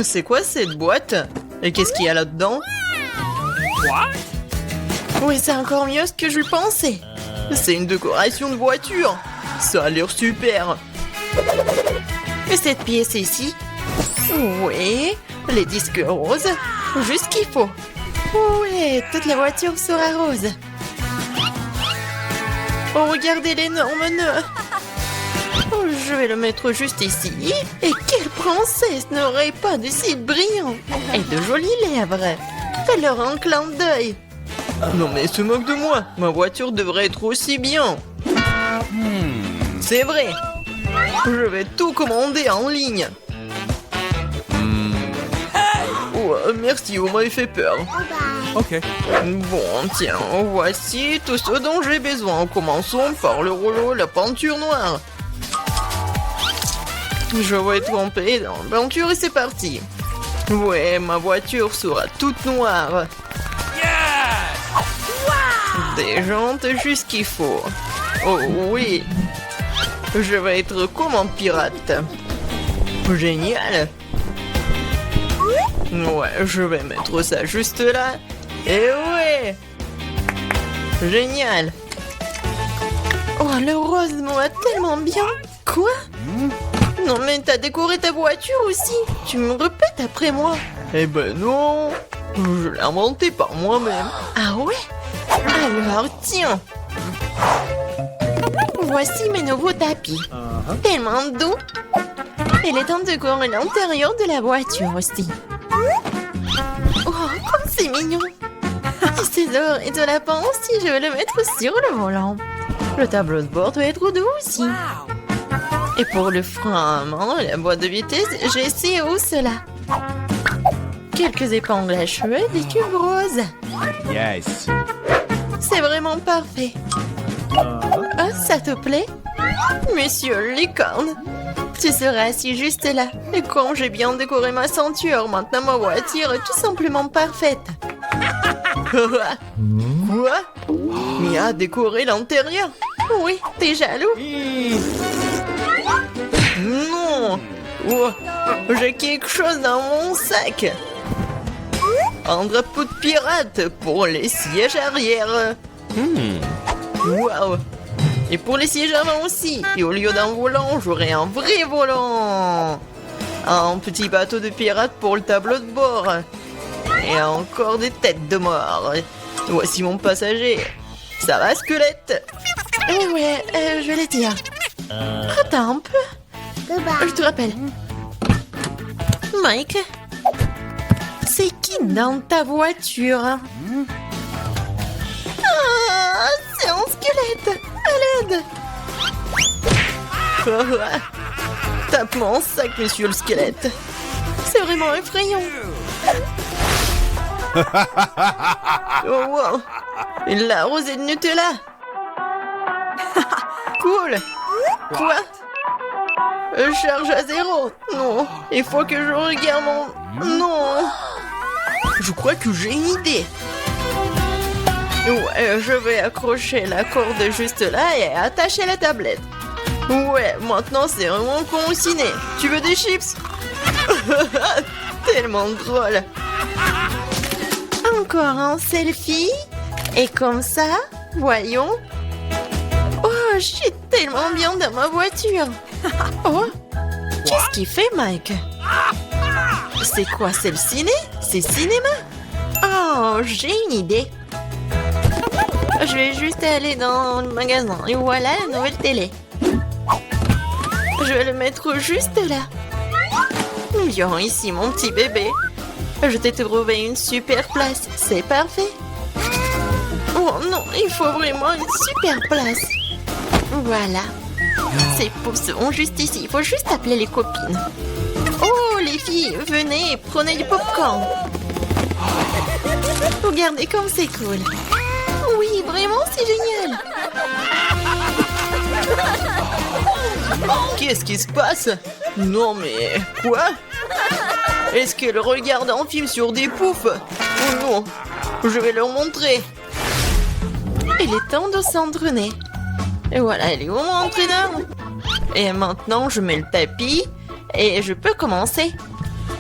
C'est quoi cette boîte? Et qu'est-ce qu'il y a là-dedans? Oui, c'est encore mieux ce que je le pensais. C'est une décoration de voiture. Ça a l'air super. Et cette pièce ici? Oui, les disques roses. Juste ce qu'il faut. Ouais, toute la voiture sera rose. Oh, regardez l'énorme nœud. Oh, je vais le mettre juste ici. Et quelle princesse n'aurait pas de cils brillants et de jolies lèvres? Fais-leur un clin d'œil. Non mais se moque de moi. Ma voiture devrait être aussi bien. C'est vrai. Je vais tout commander en ligne. Merci, vous m'avez fait peur. Ok. Bon, tiens, voici tout ce dont j'ai besoin. Commençons par le rouleau et la peinture noire. Je vais tremper dans la peinture et c'est parti. Ouais, ma voiture sera toute noire. Des jantes juste qu'il faut. Oh oui. Je vais être comme un pirate. Génial. Ouais, je vais mettre ça juste là. Et ouais. Génial. Oh, le rose me va tellement bien. Quoi? Non mais t'as décoré ta voiture aussi. Tu me répètes après moi. Eh ben non. Je l'ai inventé par moi-même. Ah ouais? Alors tiens. Voici mes nouveaux tapis. Tellement doux. Et les temps de décorer l'intérieur de la voiture aussi. Oh, comme c'est mignon. Et c'est d'or et de lapin aussi, je vais le mettre sur le volant. Le tableau de bord doit être doux aussi. Et pour le frein à main et la boîte de vitesse, j'ai ces hausses-là. Quelques épingles à cheveux et des cubes roses. Yes. C'est vraiment parfait. Ah, ça te plaît? Monsieur Licorne, tu seras assis juste là. Et comme j'ai bien décoré ma ceinture, maintenant ma voiture est tout simplement parfaite. Quoi? Mia a décoré l'intérieur? Oui, t'es jaloux? Non! Oh, j'ai quelque chose dans mon sac. Un drapeau de pirate pour les sièges arrière. Waouh! Et pour les sièges avant aussi. Et au lieu d'un volant, j'aurai un vrai volant. Un petit bateau de pirate pour le tableau de bord. Et encore des têtes de mort. Voici mon passager. Ça va, squelette? Eh ouais, je vais les dire. Attends un peu. Je te rappelle. Mike, c'est qui dans ta voiture? Ah, c'est un squelette. À l'aide. Tape mon sac, monsieur le squelette. C'est vraiment effrayant. Oh wow. La rosée de Nutella. Cool. Quoi? Charge à 0. Non, il faut que je regarde mon... Non. Je crois que j'ai une idée. Ouais, je vais accrocher la corde juste là et attacher la tablette. Ouais, maintenant c'est vraiment con au ciné. Tu veux des chips? Tellement drôle. Encore un selfie. Et comme ça, voyons. Oh, je suis tellement bien dans ma voiture. Oh, qu'est-ce qu'il fait, Mike? C'est quoi, c'est le ciné? C'est cinéma? Oh, j'ai une idée. Je vais juste aller dans le magasin. Et voilà la nouvelle télé. Je vais le mettre juste là. Viens ici, mon petit bébé. Je t'ai trouvé une super place. C'est parfait. Oh non, il faut vraiment une super place. Voilà. Ces poufs sont juste ici. Il faut juste appeler les copines. Oh, les filles, venez, prenez du popcorn. Regardez comme c'est cool. Oui, vraiment, c'est génial. Qu'est-ce qui se passe? Non, mais... Quoi? Est-ce qu'elle regarde un film sur des poufs? Oh non, je vais leur montrer. Il est temps de s'entraîner. Et voilà, elle est où mon entraîneur? Et maintenant, je mets le tapis et je peux commencer.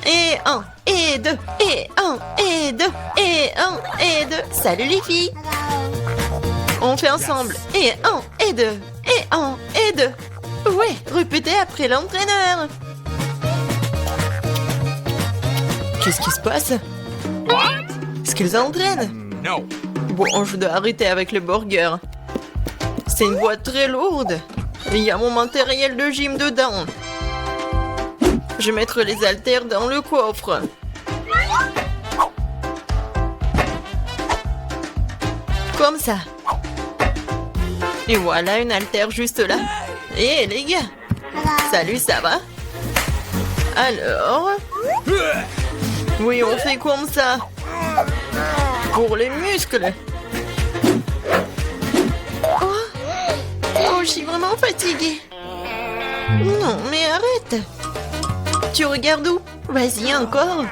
Et un, et deux, et un, et deux, et un, et deux. Salut les filles. On fait ensemble. Et un, et deux, et un, et deux. Ouais, répétez après l'entraîneur. Qu'est-ce qui se passe? Est-ce qu'ils entraînent? No. Bon, je dois arrêter avec le burger. C'est une boîte très lourde. Il y a mon matériel de gym dedans. Je vais mettre les haltères dans le coffre. Comme ça. Et voilà une haltère juste là. Hé les gars. Salut, ça va? Alors? Oui, on fait comme ça. Pour les muscles. Oh, je suis vraiment fatiguée. Non, mais arrête. Tu regardes où? Vas-y, encore.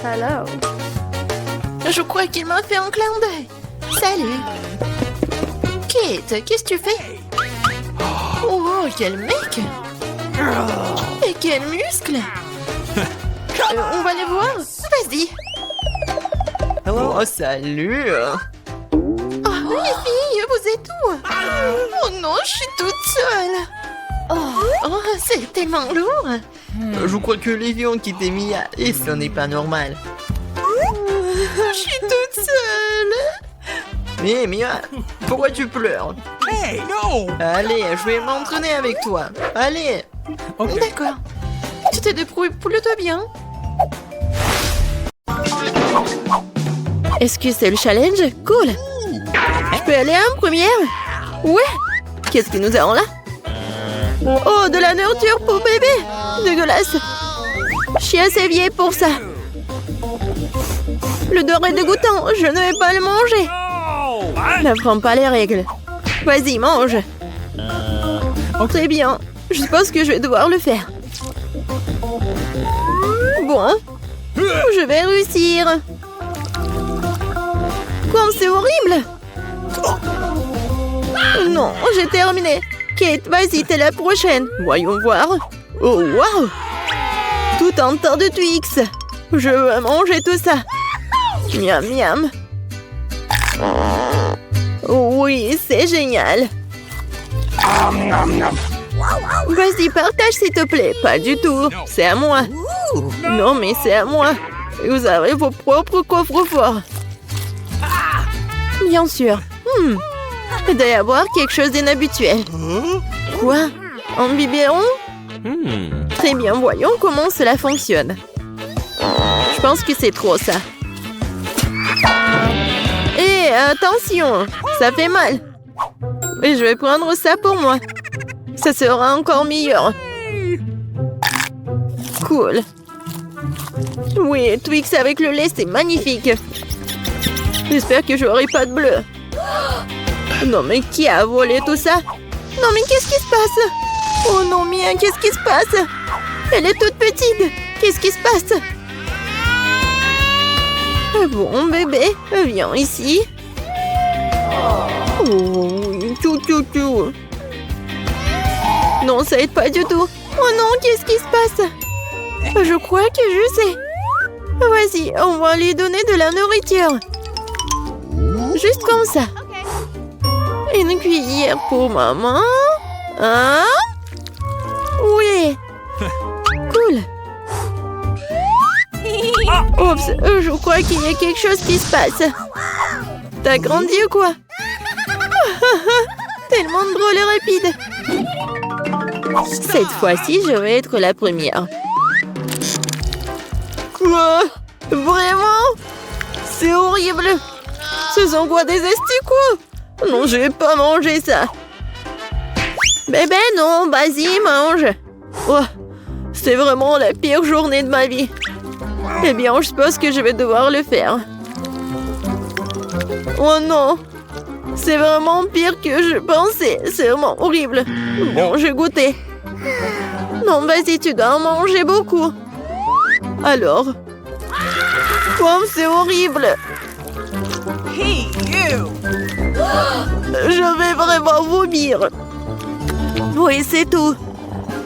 Hello. Je crois qu'il m'a fait un clin d'œil. Salut. Kate, qu'est-ce que tu fais? Oh, quel mec. Et quel muscle. On va les voir. Vas-y. Oh, salut. Oh, les filles, vous êtes où? Oh non, je suis toute seule. Oh, c'est tellement lourd. Je crois que les filles ont quitté Mia et ce n'est pas normal. Je suis toute seule. Mais Mia, pourquoi tu pleures? Hey, no. Allez, je vais m'entraîner avec toi. Allez. Ok. D'accord. Tu t'es débrouillé plutôt bien. Est-ce que c'est le challenge? Cool. Je peux aller en première? Ouais. Qu'est-ce que nous avons là? Oh, de la nourriture pour bébé. Dégueulasse. Je suis assez vieille pour ça. L'odeur est dégoûtant. Je ne vais pas le manger. N'apprends pas les règles. Vas-y, mange. Très bien. Je suppose que je vais devoir le faire. Bon. Je vais réussir. Comme c'est horrible. Non, j'ai terminé. Kate, vas-y, t'es la prochaine. Voyons voir. Oh, waouh. Tout un tas de Twix. Je veux manger tout ça. Miam, miam. Oui, c'est génial. Vas-y, partage s'il te plaît. Pas du tout. C'est à moi. Non, mais c'est à moi. Vous avez vos propres coffres forts. Bien sûr. Il doit y avoir quelque chose d'inhabituel. Quoi? Un biberon? Très bien, voyons comment cela fonctionne. Je pense que c'est trop ça. Hé, attention, ça fait mal. Et je vais prendre ça pour moi. Ça sera encore meilleur. Cool. Oui, Twix avec le lait, c'est magnifique. J'espère que j'aurai pas de bleu. Non, mais qui a volé tout ça? Non, mais qu'est-ce qui se passe? Oh non, Mia, qu'est-ce qui se passe? Elle est toute petite. Qu'est-ce qui se passe? Bon, bébé, viens ici. Oh oui, tout. Non, ça aide pas du tout. Oh non, qu'est-ce qui se passe? Je crois que je sais. Vas-y, on va lui donner de la nourriture. Juste comme ça. Une cuillère pour maman. Hein? Oui. Cool. Oups, je crois qu'il y a quelque chose qui se passe. T'as grandi ou quoi? Tellement drôle et rapide. Cette fois-ci, je vais être la première. Quoi? Vraiment? C'est horrible. Ce sont quoi, des asticots? Non, je vais pas manger ça. Bébé, non, vas-y, mange. Oh, c'est vraiment la pire journée de ma vie. Eh bien, je suppose que je vais devoir le faire. Oh non, c'est vraiment pire que je pensais. C'est vraiment horrible. Bon, j'ai goûté. Non, vas-y, tu dois en manger beaucoup. Alors? Oh, c'est horrible. Hey, you! Je vais vraiment vomir. Oui, c'est tout.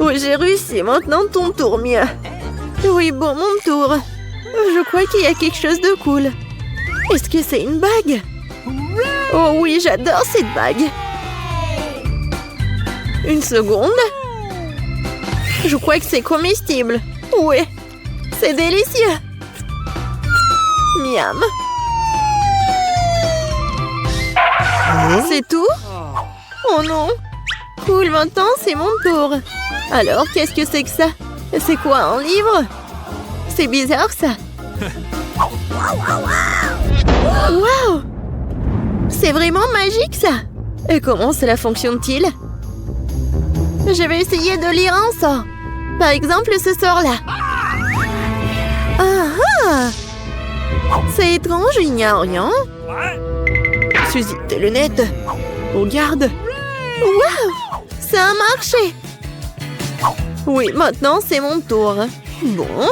Oui, j'ai réussi. Maintenant, ton tour, Mia. Oui, bon, mon tour. Je crois qu'il y a quelque chose de cool. Est-ce que c'est une bague? Oh oui, j'adore cette bague. Une seconde. Je crois que c'est comestible. Oui, c'est délicieux. Miam. C'est tout? Oh non. Cool, maintenant c'est mon tour. Alors, qu'est-ce que c'est que ça? C'est quoi, un livre? C'est bizarre, ça. Waouh! C'est vraiment magique, ça. Et comment cela fonctionne-t-il? Je vais essayer de lire un sort. Par exemple, ce sort-là. Ah ah! C'est étrange, il n'y a rien. Suzy, tes lunettes. Regarde. Waouh! Ça a marché. Oui, maintenant c'est mon tour. Bon.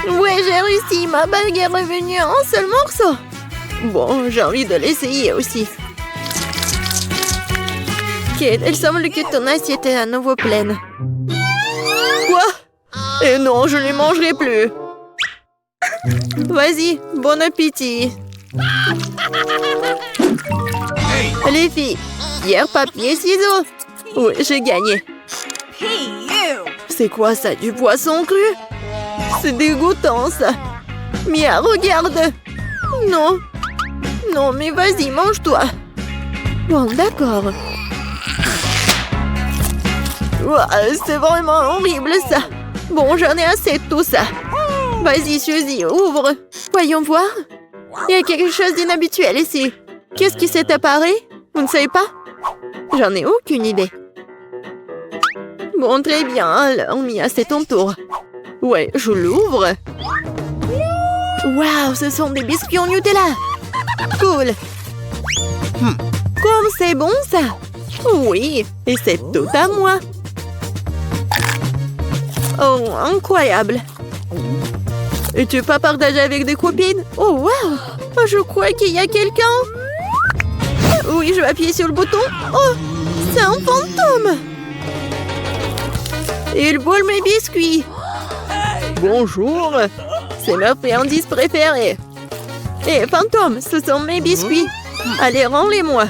Ouais, j'ai réussi. Ma bague est revenue en un seul morceau. Bon, j'ai envie de l'essayer aussi. Kate, il semble que ton assiette est à nouveau pleine. Quoi? Et non, je ne les mangerai plus. Vas-y, bon appétit. Les filles, pierre, papier, ciseaux. Oui, j'ai gagné. Hey, you! C'est quoi ça, du poisson cru? C'est dégoûtant, ça. Mia, regarde. Non. Non, mais vas-y, mange-toi. Bon, d'accord. Ouah, c'est vraiment horrible, ça. Bon, j'en ai assez de tout ça. Vas-y, Suzy, ouvre. Voyons voir. Il y a quelque chose d'inhabituel ici. Qu'est-ce qui s'est apparu? Vous ne savez pas? J'en ai aucune idée. Bon, très bien. Alors, Mia, c'est ton tour. Ouais, je l'ouvre. Waouh, ce sont des biscuits au Nutella. Cool. Comme c'est bon, ça. Oui, et c'est tout à moi. Oh, incroyable. Et tu veux pas partager avec des copines? Oh, waouh. Je crois qu'il y a quelqu'un. Oui, je vais appuyer sur le bouton. Oh, c'est un fantôme. Il vole mes biscuits. Bonjour. C'est ma friandise préférée. Hé, fantôme, ce sont mes biscuits. Allez, rends-les-moi.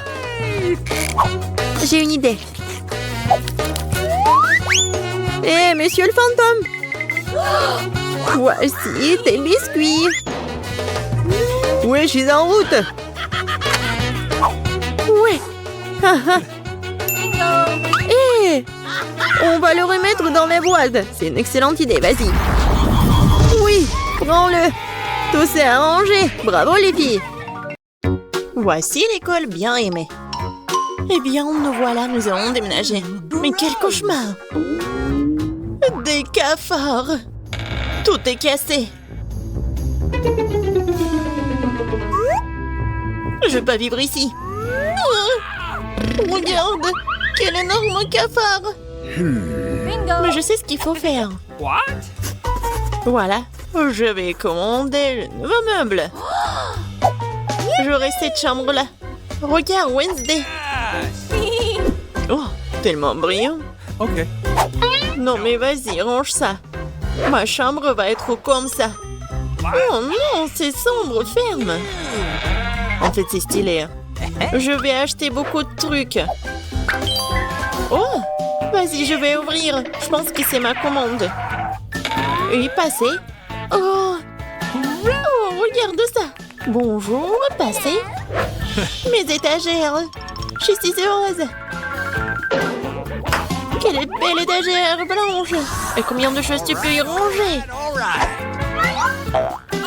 J'ai une idée. Hé, monsieur le fantôme. Voici tes biscuits. Oui, je suis en route. Ouais. Hé, on va le remettre dans les boîtes. C'est une excellente idée, vas-y. Oui, prends-le. Tout s'est arrangé. Bravo les filles. Voici l'école bien aimée. Eh bien, nous voilà, nous allons déménager. Mais quel cauchemar! Des cafards! Tout est cassé. Je vais pas vivre ici. Regarde, quel énorme cafard! Mais je sais ce qu'il faut faire. What? Voilà, je vais commander le nouveau meuble. J'aurai cette chambre-là. Regarde, Wednesday. Oh, tellement brillant. Okay. Non, mais vas-y, range ça. Ma chambre va être comme ça. Oh non, c'est sombre, ferme. En fait, c'est stylé. Je vais acheter beaucoup de trucs. Oh, vas-y, je vais ouvrir. Je pense que c'est ma commande. Oui, passez. Oh, regarde ça. Bonjour, passez. Mes étagères. Je suis si heureuse. Quelle belle étagère blanche. Et combien de choses tu peux y ranger?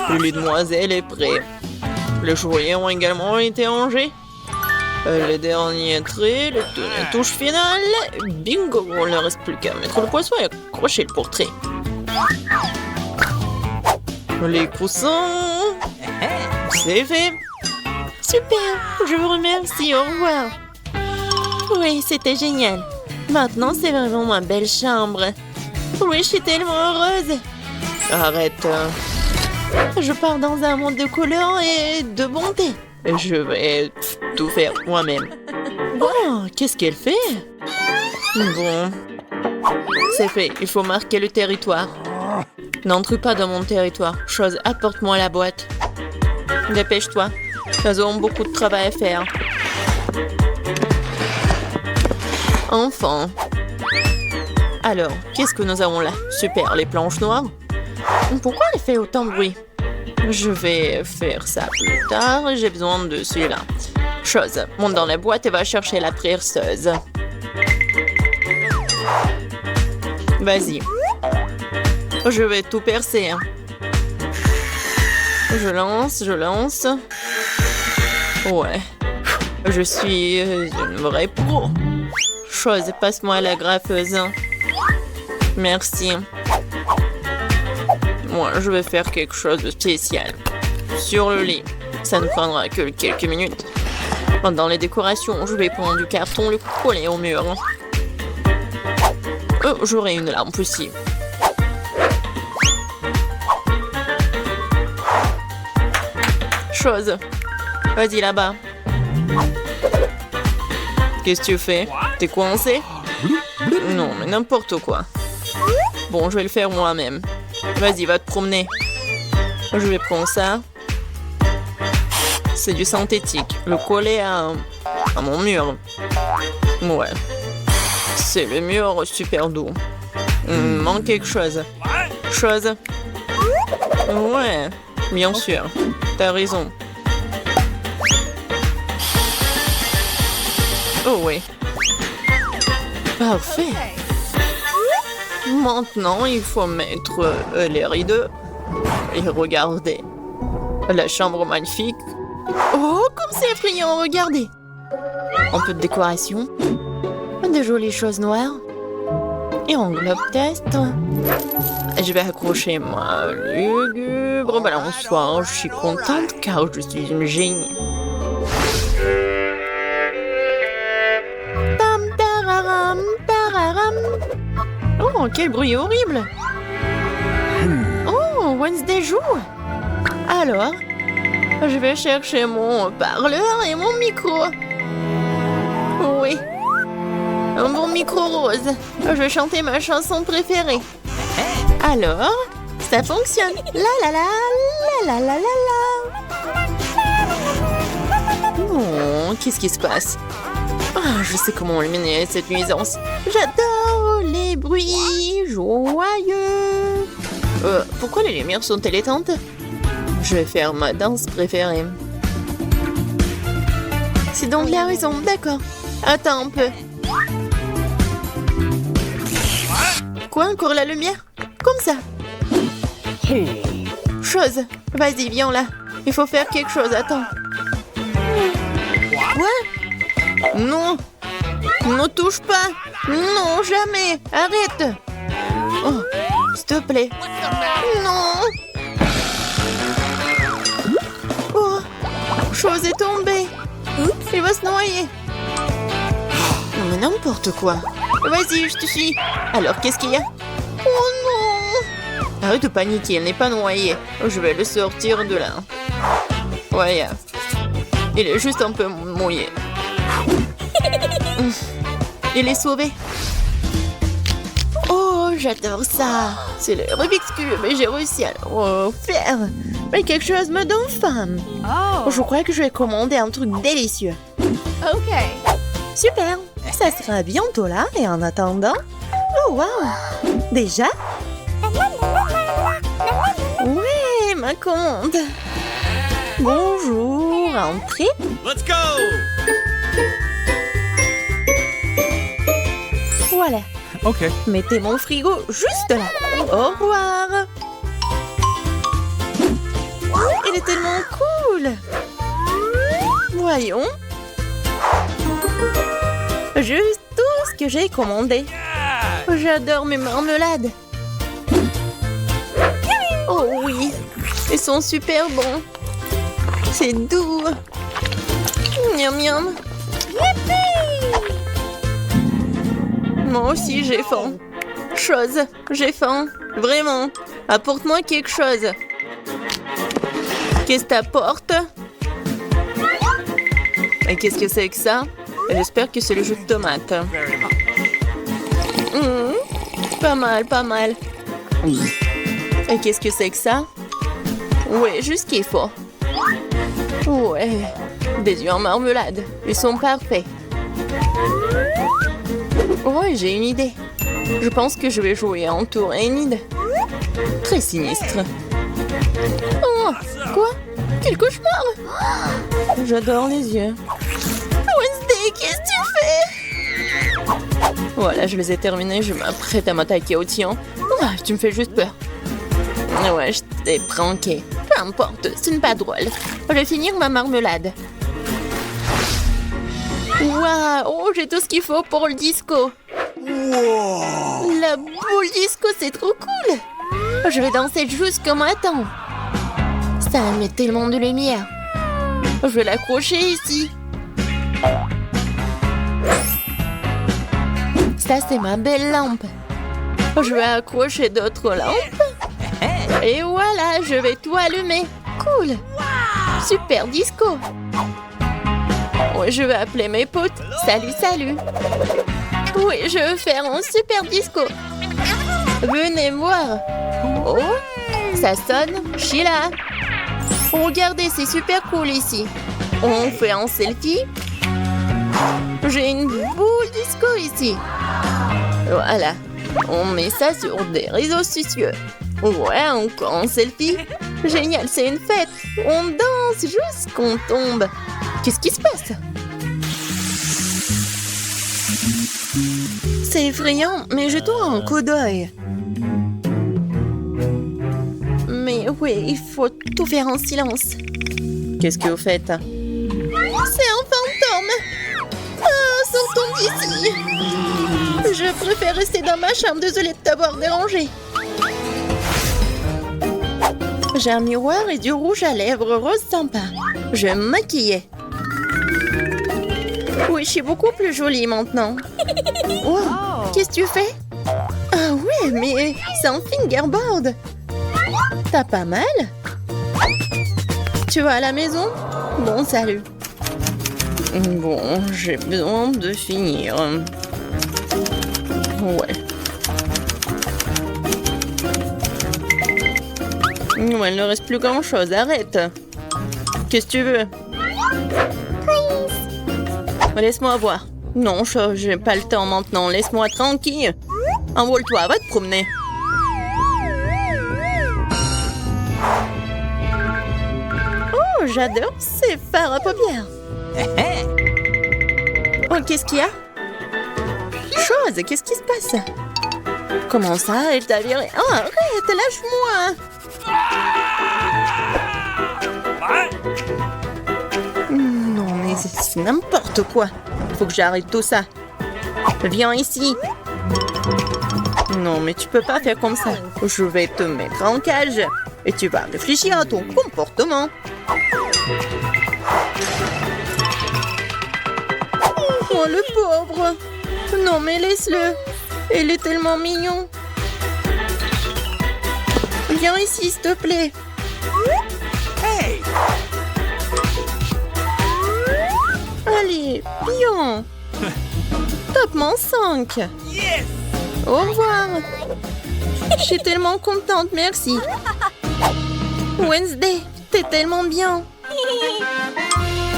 Le lit de demoiselle est prêt. Les jouets ont également été rangés. Les derniers traits, les touches finales. Bingo, il ne reste plus qu'à mettre le poisson et accrocher le portrait. Les coussins. C'est fait. Super, je vous remercie, au revoir. Oui, c'était génial. Maintenant, c'est vraiment ma belle chambre. Oui, je suis tellement heureuse. Arrête. Je pars dans un monde de couleurs et de bonté. Je vais tout faire moi-même. Oh, qu'est-ce qu'elle fait? Bon. C'est fait, il faut marquer le territoire. N'entre pas dans mon territoire. Chose, apporte-moi la boîte. Dépêche-toi. Nous avons beaucoup de travail à faire. Enfin. Alors, qu'est-ce que nous avons là? Super, les planches noires. Pourquoi elle fait autant de bruit? Je vais faire ça plus tard. J'ai besoin de celui-là. Chose, monte dans la boîte et va chercher la perceuse. Vas-y. Je vais tout percer. Je lance. Ouais. Je suis une vraie pro. Chose, passe-moi la graffeuse. Merci. Moi, je vais faire quelque chose de spécial. Sur le lit. Ça ne prendra que quelques minutes. Dans les décorations, je vais prendre du carton, le coller au mur. Oh, j'aurai une lampe aussi. Chose. Vas-y là-bas. Qu'est-ce que tu fais? T'es coincé? Non, mais n'importe quoi. Bon, je vais le faire moi-même. Vas-y, va te promener. Je vais prendre ça. C'est du synthétique. Le coller à mon mur. Ouais. C'est le mur super doux. Il me manque quelque chose. Chose. Ouais, bien sûr. T'as raison. Oh oui. Parfait. Maintenant, il faut mettre les rideaux. Et regardez. La chambre magnifique. Oh, comme c'est effrayant, regardez. Un peu de décoration. De jolies choses noires. Et en globe test. Je vais accrocher ma lugubre balançoire. Je suis contente car je suis une génie. Tam tararam, tararam. Oh, quel bruit horrible. Oh, Wednesday joue. Alors, je vais chercher mon parleur et mon micro. Oui. Un bon micro rose. Je vais chanter ma chanson préférée. Alors, ça fonctionne. La la la, la la la la la. Oh, qu'est-ce qui se passe? Ah, je sais comment éliminer cette nuisance. J'adore les bruits joyeux. Pourquoi les lumières sont-elles éteintes? Je vais faire ma danse préférée. C'est donc la raison, d'accord. Attends un peu. Quoi, encore la lumière? Comme ça. Chose. Vas-y, viens là. Il faut faire quelque chose, attends. Quoi? Non. Ne touche pas. Non, jamais. Arrête. Oh, s'il te plaît. Non. Oh, chose est tombée. Il va se noyer. Non, mais n'importe quoi. Vas-y, je te suis. Alors, qu'est-ce qu'il y a? Oh non! Arrête de paniquer, elle n'est pas noyée. Je vais le sortir de là. Ouais, il est juste un peu mouillé. Il est sauvé. Oh, j'adore ça. C'est le Rubik's Cube et j'ai réussi à le faire. Mais quelque chose me donne faim. Oh. Je crois que je vais commander un truc délicieux. Okay. Super. Ça sera bientôt là et en attendant... Oh, wow. Déjà? Ouais, ma commande. Bonjour, entrez. Let's go! Voilà. Okay. Mettez mon frigo juste là. Au revoir. Il est tellement cool. Voyons. Juste tout ce que j'ai commandé. J'adore mes marmelades. Oh oui, ils sont super bons. C'est doux. Miam miam. Moi aussi j'ai faim. Chose, j'ai faim. Vraiment. Apporte-moi quelque chose. Qu'est-ce que t'apportes? Et qu'est-ce que c'est que ça? J'espère que c'est le jus de tomate. Pas mal, pas mal. Et qu'est-ce que c'est que ça? Ouais, juste ce qu'il faut. Ouais, des yeux en marmelade. Ils sont parfaits. Ouais, j'ai une idée. Je pense que je vais jouer en tour Enid. Très sinistre. Oh, quoi? Quel cauchemar! J'adore les yeux. Wednesday, qu'est-ce que tu fais? Voilà, je les ai terminés. Je m'apprête à m'attaquer au tien. Ah, tu me fais juste peur. Ouais, je t'ai pranké. Peu importe, ce n'est pas drôle. Je vais finir ma marmelade. Waouh, oh, j'ai tout ce qu'il faut pour le disco. La boule disco, c'est trop cool. Je vais danser jusqu'au matin. Ça met tellement de lumière. Je vais l'accrocher ici. Ça, c'est ma belle lampe. Je vais accrocher d'autres lampes. Et voilà, je vais tout allumer. Cool. Super disco. Oui, je vais appeler mes potes. Salut, salut. Oui, je veux faire un super disco. Venez voir. Oh, ça sonne. Je suis là. Regardez, c'est super cool ici. On fait un selfie. J'ai une boule disco ici. Voilà. On met ça sur des réseaux sociaux. Ouais, encore un selfie. Génial, c'est une fête. On danse jusqu'on tombe. Qu'est-ce qui se passe? C'est effrayant, mais jetons un coup d'œil. Mais oui, il faut tout faire en silence. Qu'est-ce que vous faites? C'est un fantôme! Ah, sortons d'ici! Je préfère rester dans ma chambre, désolée de t'avoir dérangé. J'ai un miroir et du rouge à lèvres rose sympa. Je vais me maquiller. Oui, je suis beaucoup plus jolie maintenant. Wow, qu'est-ce que tu fais? Ah ouais, mais c'est un fingerboard. T'as pas mal? Tu vas à la maison? Bon, salut. Bon, j'ai besoin de finir. Ouais. Ouais, il ne reste plus grand-chose. Arrête. Qu'est-ce que tu veux? Laisse-moi voir. Non, j'ai pas le temps maintenant. Laisse-moi tranquille. Envole-toi, va te promener. Oh, j'adore ces fards à paupières. Oh, qu'est-ce qu'il y a? Chose, qu'est-ce qui se passe? Comment ça, elle t'a viré? Oh, arrête, lâche-moi. Non, mais c'est n'importe quoi. Faut que j'arrête tout ça. Viens ici. Non, mais tu peux pas faire comme ça. Je vais te mettre en cage et tu vas réfléchir à ton comportement. Oh, le pauvre. Non, mais laisse-le. Il est tellement mignon. Viens ici, s'il te plaît. Hey! Allez, bien. Top-ment 5. Yes! Au revoir. Je suis tellement contente, merci. Wednesday, t'es tellement bien.